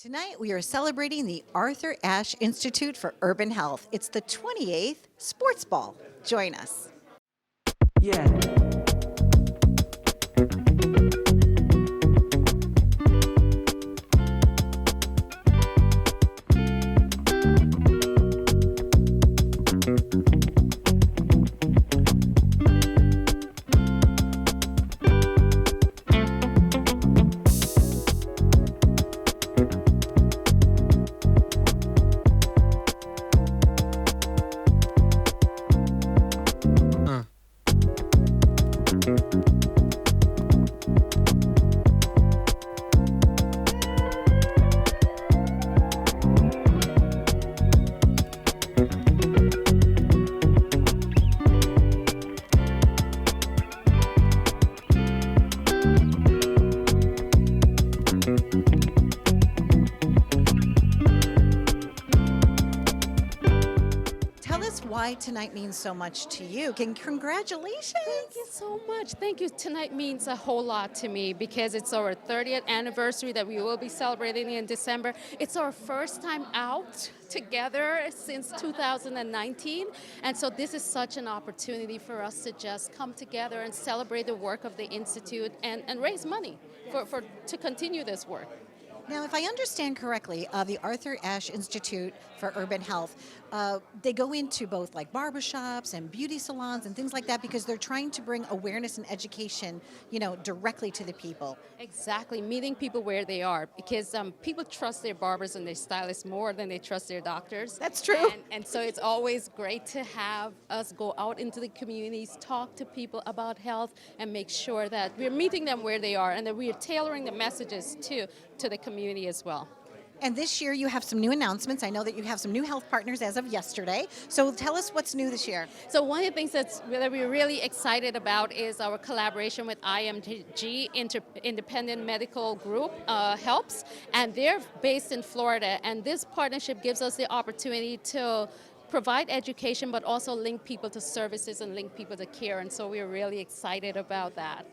Tonight, we are celebrating the Arthur Ashe Institute for Urban Health. It's the 28th Sportsball. Join us. Yeah. Tell us why tonight means so much to you. Congratulations. Thank you so much. Thank you. Tonight means a whole lot to me because it's our 30th anniversary that we will be celebrating in December. It's our first time out together since 2019. And so this is such an opportunity for us to just come together and celebrate the work of the Institute and raise money to continue this work. Now, if I understand correctly, the Arthur Ashe Institute for Urban Health, they go into both like barbershops and beauty salons and things like that because they're trying to bring awareness and education, directly to the people. Exactly, meeting people where they are because people trust their barbers and their stylists more than they trust their doctors. That's true. And so it's always great to have us go out into the communities, talk to people about health, and make sure that we're meeting them where they are and that we are tailoring the messages to the community as well. And this year you have some new announcements. I know that you have some new health partners as of yesterday. So tell us what's new this year. So one of the things that we're really excited about is our collaboration with IMG, Independent Medical Group, helps. And they're based in Florida. And this partnership gives us the opportunity to provide education, but also link people to services and link people to care. And so we're really excited about that.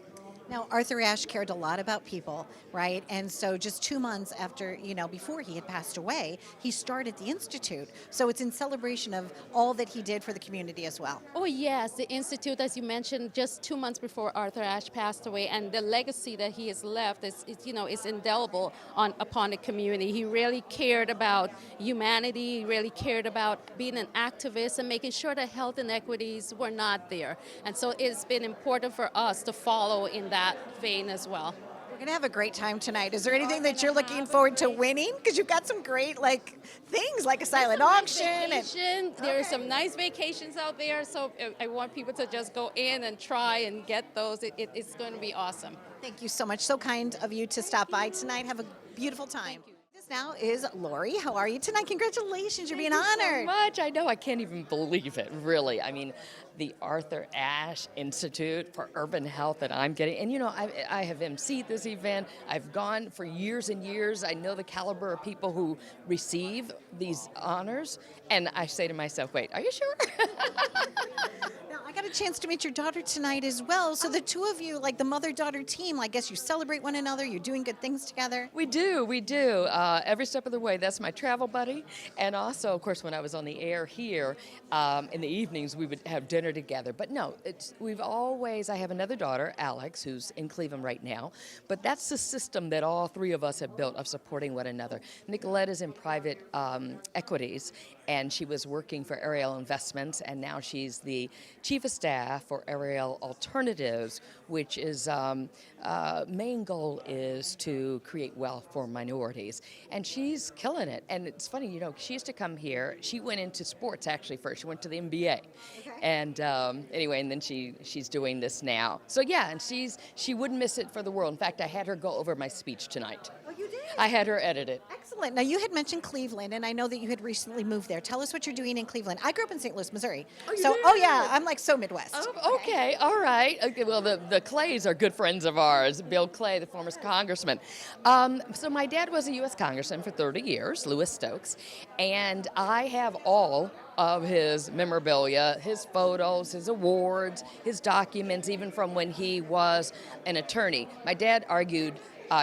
Now, Arthur Ashe cared a lot about people, right? And so just 2 months after, before he had passed away, he started the Institute. So it's in celebration of all that he did for the community as well. Oh, yes. The Institute, as you mentioned, just 2 months before Arthur Ashe passed away, and the legacy that he has left is indelible upon the community. He really cared about humanity, he really cared about being an activist and making sure that health inequities were not there. And so it's been important for us to follow in that vein as well. We're going to have a great time tonight. Is there anything that you're looking forward to winning? Because you've got some great things like a silent auction. There are some nice vacations out there, so I want people to just go in and try and get those. It's going to be awesome. Thank you so much. So kind of you to stop by tonight. Have a beautiful time. This now is Lori. How are you tonight? Congratulations. You're being honored. Thank you so much. I know. I can't even believe it, really. I mean, the Arthur Ashe Institute for Urban Health that I'm getting. And, I have emceed this event. I've gone for years and years. I know the caliber of people who receive these honors. And I say to myself, wait, are you sure? Now, I got a chance to meet your daughter tonight as well. So the two of you, like the mother-daughter team, I guess you celebrate one another. You're doing good things together. We do. Every step of the way. That's my travel buddy. And also, of course, when I was on the air here, in the evenings, we would have dinner together. But no, I have another daughter, Alex, who's in Cleveland right now. But that's the system that all three of us have built of supporting one another. Nicolette is in private equities, and she was working for Ariel Investments, and now she's the chief of staff for Ariel Alternatives, which is main goal is to create wealth for minorities. And she's killing it. And it's funny, she used to come here. She went into sports actually first. She went to the NBA. Okay. And anyway, and then she's doing this now. So yeah, and she wouldn't miss it for the world. In fact, I had her go over my speech tonight. Oh, you did? I had her edit it. Excellent. Now, you had mentioned Cleveland, and I know that you had recently moved there. Tell us what you're doing in Cleveland. I grew up in St. Louis, Missouri. Oh, you did? Yeah, I'm so Midwest. Oh, okay, all right. Okay, well, the Clays are good friends of ours. Bill Clay, the former congressman. So my dad was a U.S. congressman for 30 years, Louis Stokes, and I have all of his memorabilia, his photos, his awards, his documents, even from when he was an attorney. My dad argued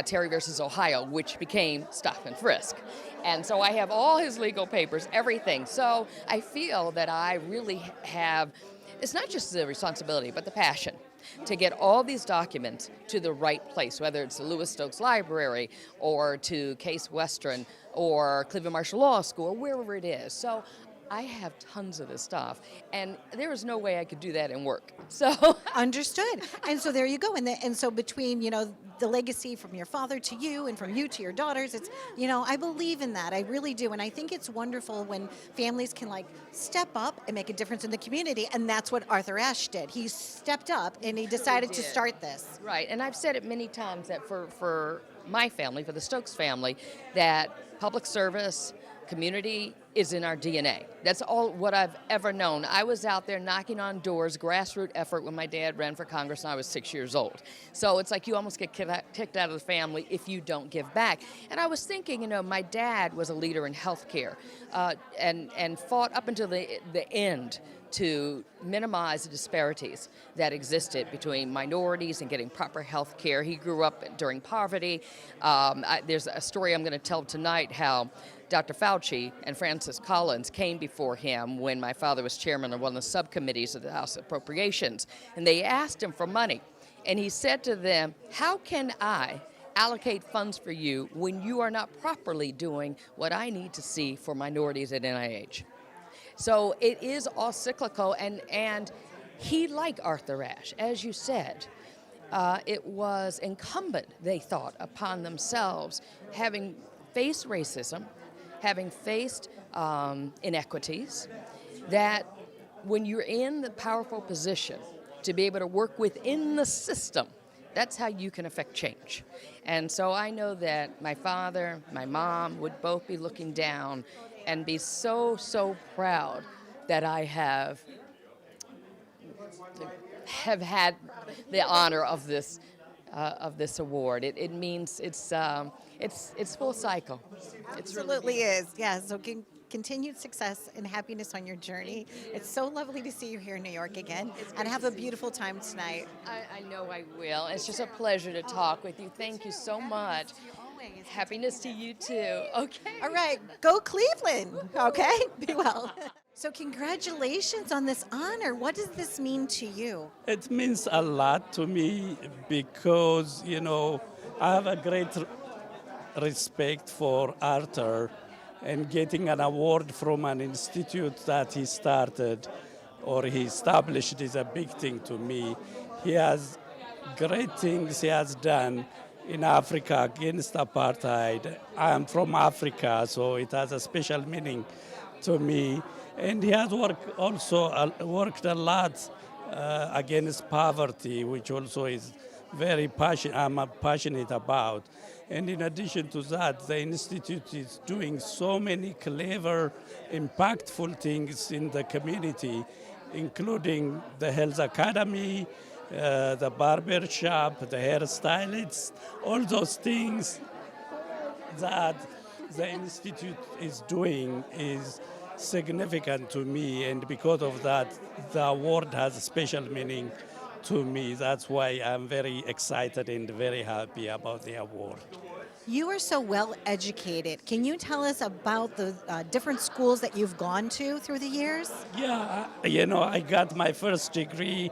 Terry versus Ohio, which became stop and frisk. And so I have all his legal papers, everything. So I feel that I really have, it's not just the responsibility, but the passion to get all these documents to the right place, whether it's the Lewis Stokes Library or to Case Western or Cleveland Marshall Law School or wherever it is. So I have tons of this stuff, and there is no way I could do that in work. So Understood. And so there you go. And so between, the legacy from your father to you and from you to your daughters, it's, I believe in that. I really do. And I think it's wonderful when families can step up and make a difference in the community. And that's what Arthur Ashe did. He stepped up and he decided to start this. Right, and I've said it many times that for my family, for the Stokes family, that public service, community is in our DNA. That's all what I've ever known. I was out there knocking on doors, grassroots effort when my dad ran for Congress and I was 6 years old. So it's like you almost get kicked out of the family if you don't give back. And I was thinking, my dad was a leader in healthcare and fought up until the end to minimize the disparities that existed between minorities and getting proper health care. He grew up during poverty. There's a story I'm going to tell tonight how Dr. Fauci and Francis Collins came before him when my father was chairman of one of the subcommittees of the House Appropriations, and they asked him for money. And he said to them, how can I allocate funds for you when you are not properly doing what I need to see for minorities at NIH? So it is all cyclical, and he, like Arthur Ashe, as you said, it was incumbent, they thought, upon themselves, having faced racism, having faced inequities, that when you're in the powerful position to be able to work within the system, that's how you can affect change. And so I know that my father, my mom would both be looking down and be so, so proud that I have had the honor of this award. It means it's full cycle. Absolutely is. Yeah. So continued success and happiness on your journey. It's so lovely to see you here in New York again, and have a beautiful time tonight. I know I will. It's just a pleasure to talk with you. Thank you so much. Happiness to you too. Okay. All right. Go Cleveland. Okay. Be well. So congratulations on this honor. What does this mean to you? It means a lot to me because, I have a great respect for Arthur, and getting an award from an institute that he started or he established is a big thing to me. He has great things he has done in Africa against apartheid. I am from Africa, so it has a special meaning to me. And he has worked a lot against poverty, which also is I'm passionate about. And in addition to that, the Institute is doing so many clever, impactful things in the community, including the Health Academy, the barber shop, the hairstylists, all those things that the Institute is doing is significant to me, and because of that, the award has a special meaning to me. That's why I'm very excited and very happy about the award. You are so well educated. Can you tell us about the different schools that you've gone to through the years? Yeah, I got my first degree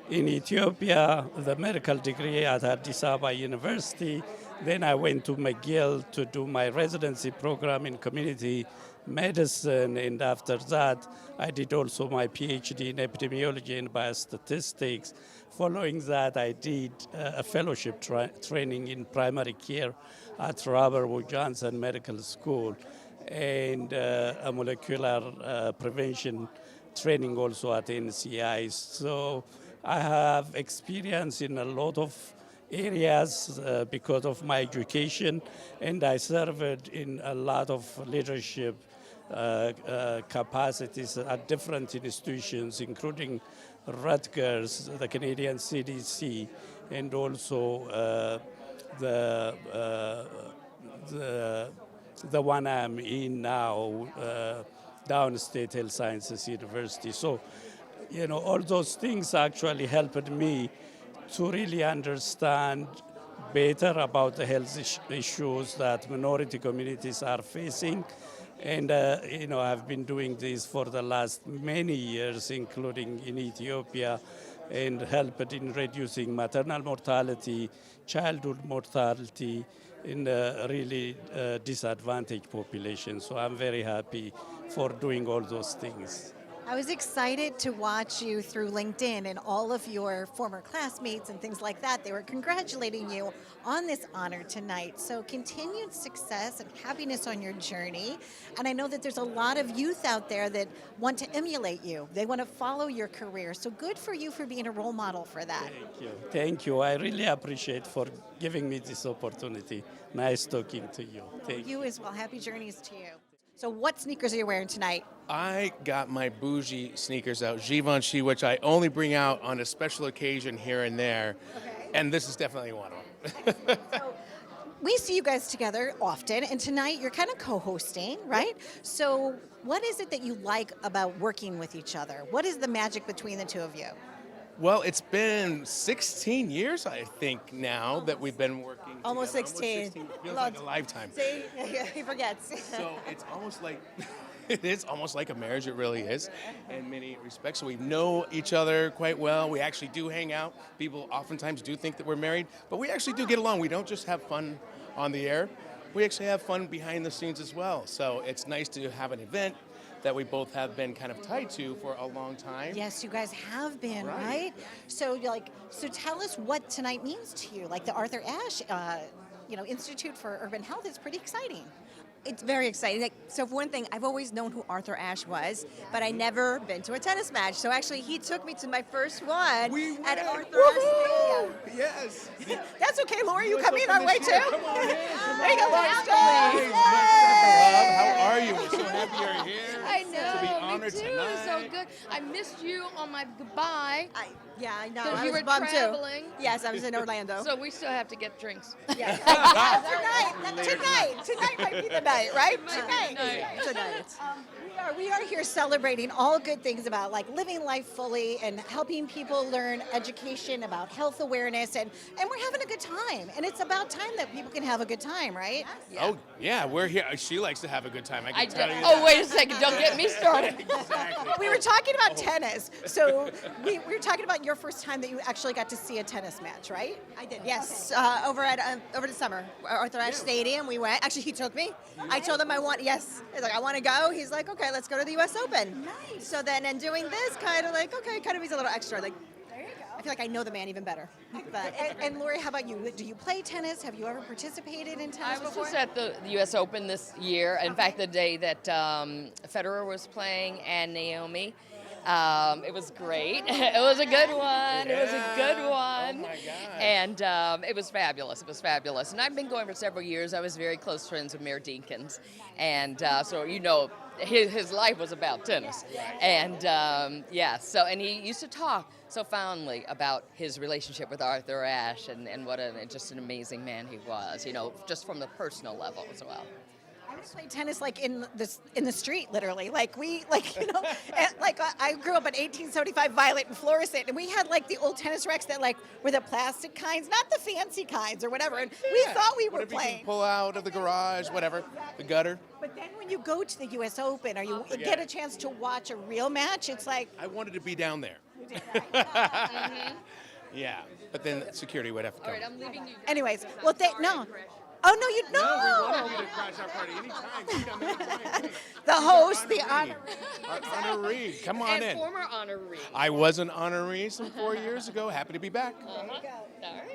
in Ethiopia, the medical degree at Addis Ababa University. Then I went to McGill to do my residency program in community medicine, and after that I did also my PhD in epidemiology and biostatistics. Following that, I did a fellowship training in primary care at Robert Wood Johnson Medical School, and a molecular prevention training also at NCI. So I have experience in a lot of areas because of my education, and I served in a lot of leadership capacities at different institutions, including Rutgers, the Canadian CDC, and also the one I'm in now, Downstate Health Sciences University. So, all those things actually helped me to really understand better about the health issues that minority communities are facing. And, I've been doing this for the last many years, including in Ethiopia, and helped in reducing maternal mortality, childhood mortality in a really disadvantaged population. So I'm very happy for doing all those things. I was excited to watch you through LinkedIn and all of your former classmates and things like that. They were congratulating you on this honor tonight. So continued success and happiness on your journey. And I know that there's a lot of youth out there that want to emulate you. They want to follow your career. So good for you for being a role model for that. Thank you. Thank you. I really appreciate for giving me this opportunity. Nice talking to you. Thank you. You as well. Happy journeys to you. So what sneakers are you wearing tonight? I got my bougie sneakers out, Givenchy, which I only bring out on a special occasion here and there. Okay. And this is definitely one of them. So we see you guys together often, and tonight you're kind of co-hosting, right? So what is it that you like about working with each other? What is the magic between the two of you? Well, it's been 16 years, I think, now that we've been working Almost together. 16. Feels like a lifetime. See, he forgets. So it's almost like, it is almost like a marriage, it really is, in many respects. So we know each other quite well. We actually do hang out. People oftentimes do think that we're married, but we actually do get along. We don't just have fun on the air. We actually have fun behind the scenes as well. So it's nice to have an event that we both have been kind of tied to for a long time. Yes, you guys have been, Right. right? So tell us what tonight means to you. Like the Arthur Ashe, Institute for Urban Health is pretty exciting. It's very exciting. So for one thing, I've always known who Arthur Ashe was, but I never been to a tennis match. So actually, he took me to my first one at Arthur Ashe Stadium. Yes. That's okay, Lori. You come in our way too. Come on in. There you go, Lori. Hey, love, how are you? We're so happy you're here. I know, To be me honored too. tonight. So good. I missed you on my goodbye. I know. Because I you was were bummed traveling. too. Yes, I was in Orlando. So we still have to get drinks. Tonight might be the night, right? Tonight. We are here celebrating all good things about like living life fully and helping people learn education about health awareness, and we're having a good time. And it's about time that people can have a good time, right? Oh, yeah, we're here. She likes to have a good time. I I can tell do. you Oh, that. wait a second. Don't get me started. Exactly. We were talking about tennis, so we were talking about your first time that you actually got to see a tennis match, right? I did, yes. Over the summer, Arthur Ashe Stadium, we went. Actually, he took me. I told him I want to go. He's like, okay, let's go to the U.S. Open. Nice. So then, and doing this, kind of means a little extra. Like, I feel like I know the man even better. But And Lori, how about you? Do you play tennis? Have you ever participated in tennis I was before? just at the U.S. Open this year. In fact, the day that Federer was playing and Naomi. It was great. It was a good one. It was a good one. Oh my gosh. And it was fabulous. It was fabulous. And I've been going for several years. I was very close friends with Mayor Deakins. And so, his life was about tennis. And so, and he used to talk so fondly about his relationship with Arthur Ashe and what just an amazing man he was, just from the personal level as well. I played tennis like in the street, literally. I grew up in 1875 Violet and Florissant, and we had like the old tennis racks that like were the plastic kinds, not the fancy kinds or whatever. And we thought we were Whatever you playing. can pull out of the garage, whatever, the gutter. But then when you go to the U.S. Open or you get a chance to watch a real match, it's like, I wanted to be down there. Yeah, but then security would have to come. All right, I'm leaving you. anyways. Well, no. Oh no, you No, we no. wanted you to crash our party anytime. You come anytime. The host, the honor. Our honoree. Come on And in. former honoree. I was an honoree some 4 years ago. Happy to be back. All right.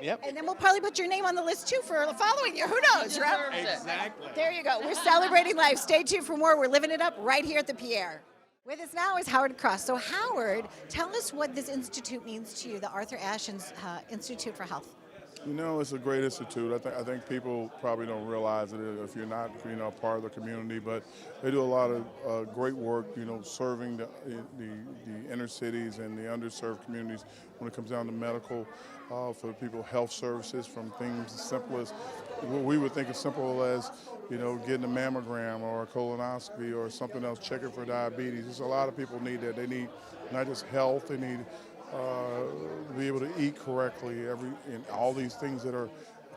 Yep. And then we'll probably put your name on the list too for following you. Who knows, right? Deserves it. Exactly. There you go. We're celebrating life. Stay tuned for more. We're living it up right here at the Pierre. With us now is Howard Cross. So Howard, tell us what this institute means to you, the Arthur Ashe Institute for Health. It's a great institute. I think people probably don't realize it if you're not, part of the community. But they do a lot of great work, serving the inner cities and the underserved communities when it comes down to medical, for people, health services, from things as simple as what we would think as simple as, getting a mammogram or a colonoscopy or something else, checking for diabetes. There's a lot of people need that. They need not just health, they need be able to eat correctly, and all these things that are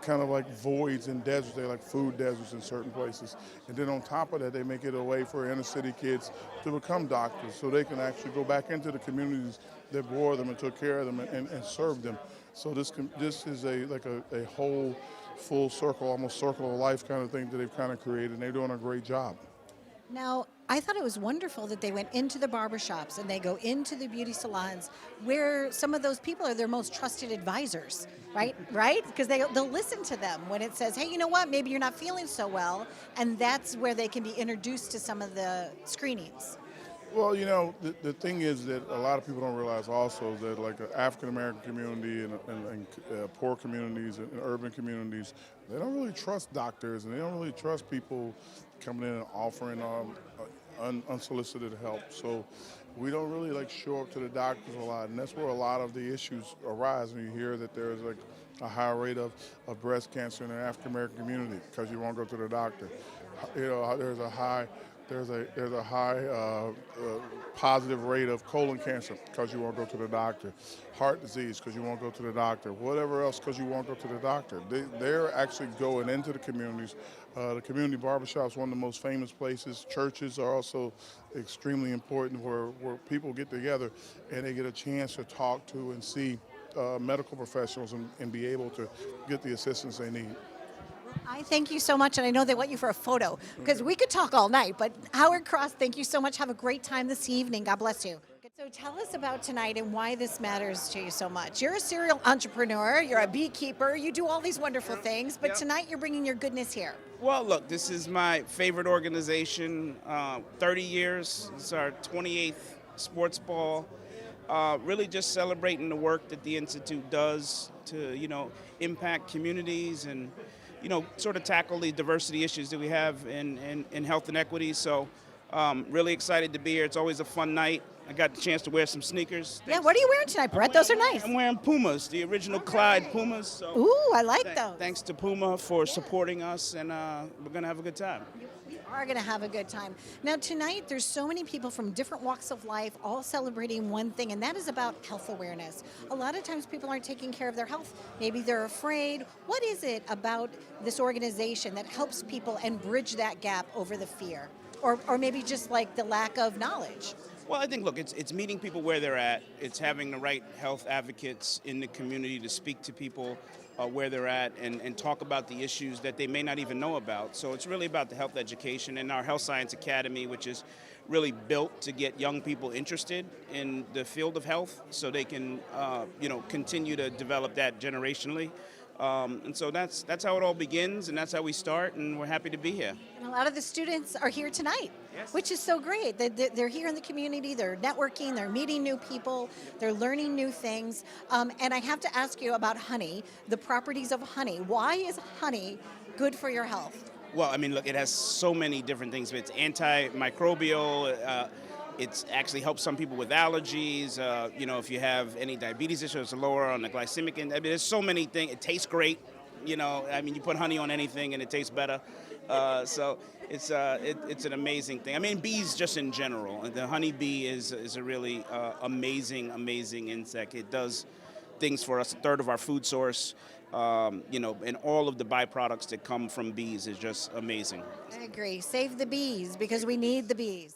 kind of like voids and deserts. They're like food deserts in certain places. And then on top of that, they make it a way for inner city kids to become doctors so they can actually go back into the communities that bore them and took care of them and served them. So this is a whole full circle, almost circle of life kind of thing that they've kind of created, and they're doing a great job. Now, I thought it was wonderful that they went into the barbershops and they go into the beauty salons where some of those people are their most trusted advisors, right? Right? Because they'll listen to them when it says, hey, you know what, maybe you're not feeling so well, and that's where they can be introduced to some of the screenings. Well, you know, the thing is that a lot of people don't realize also that like the African-American community and poor communities and urban communities, they don't really trust doctors, and they don't really trust people coming in and offering unsolicited help. So we don't really like show up to the doctors a lot, and that's where a lot of the issues arise when you hear that there's like a high rate of breast cancer in the African-American community because you won't go to the doctor. You know, there's a high positive rate of colon cancer because you won't go to the doctor, heart disease because you won't go to the doctor, whatever else because you won't go to the doctor. They're actually going into the communities. The community barbershop is one of the most famous places. Churches are also extremely important where people get together and they get a chance to talk to and see medical professionals and be able to get the assistance they need. I thank you so much, and I know they want you for a photo because we could talk all night, but Howard Cross, thank you so much. Have a great time this evening. God bless you. So tell us about tonight and why this matters to you so much. You're a serial entrepreneur, you're a beekeeper, you do all these wonderful things, but tonight you're bringing your goodness here. Well, look, this is my favorite organization, 30 years. It's our 28th Sportsball. Really just celebrating the work that the Institute does to, impact communities and, sort of tackle the diversity issues that we have in health and equity. So really excited to be here. It's always a fun night. I got the chance to wear some sneakers. Yeah, what are you wearing tonight, Brett? Those are nice. I'm wearing Pumas, the original Clyde Pumas. So Ooh, I like those. Thanks to Puma for supporting us, and we're going to have a good time. We are going to have a good time. Now, tonight, there's so many people from different walks of life all celebrating one thing, and that is about health awareness. A lot of times people aren't taking care of their health. Maybe they're afraid. What is it about this organization that helps people and bridge that gap over the fear? Or maybe just like the lack of knowledge? Well, I think, look, it's meeting people where they're at. It's having the right health advocates in the community to speak to people where they're at and talk about the issues that they may not even know about. So it's really about the health education and our Health Science Academy, which is really built to get young people interested in the field of health so they can, continue to develop that generationally. And so that's how it all begins, and that's how we start, and we're happy to be here. And a lot of the students are here tonight, which is so great. They're here in the community, they're networking, they're meeting new people, they're learning new things. And I have to ask you about honey, the properties of honey. Why is honey good for your health? Well, I mean, look, it has so many different things. It's antimicrobial. It actually helps some people with allergies. If you have any diabetes issues, it's lower on the glycemic index. I mean, there's so many things. It tastes great. You put honey on anything and it tastes better. So it's an amazing thing. I mean, bees just in general. The honeybee is a really amazing insect. It does things for us. A third of our food source. And all of the byproducts that come from bees is just amazing. I agree. Save the bees because we need the bees.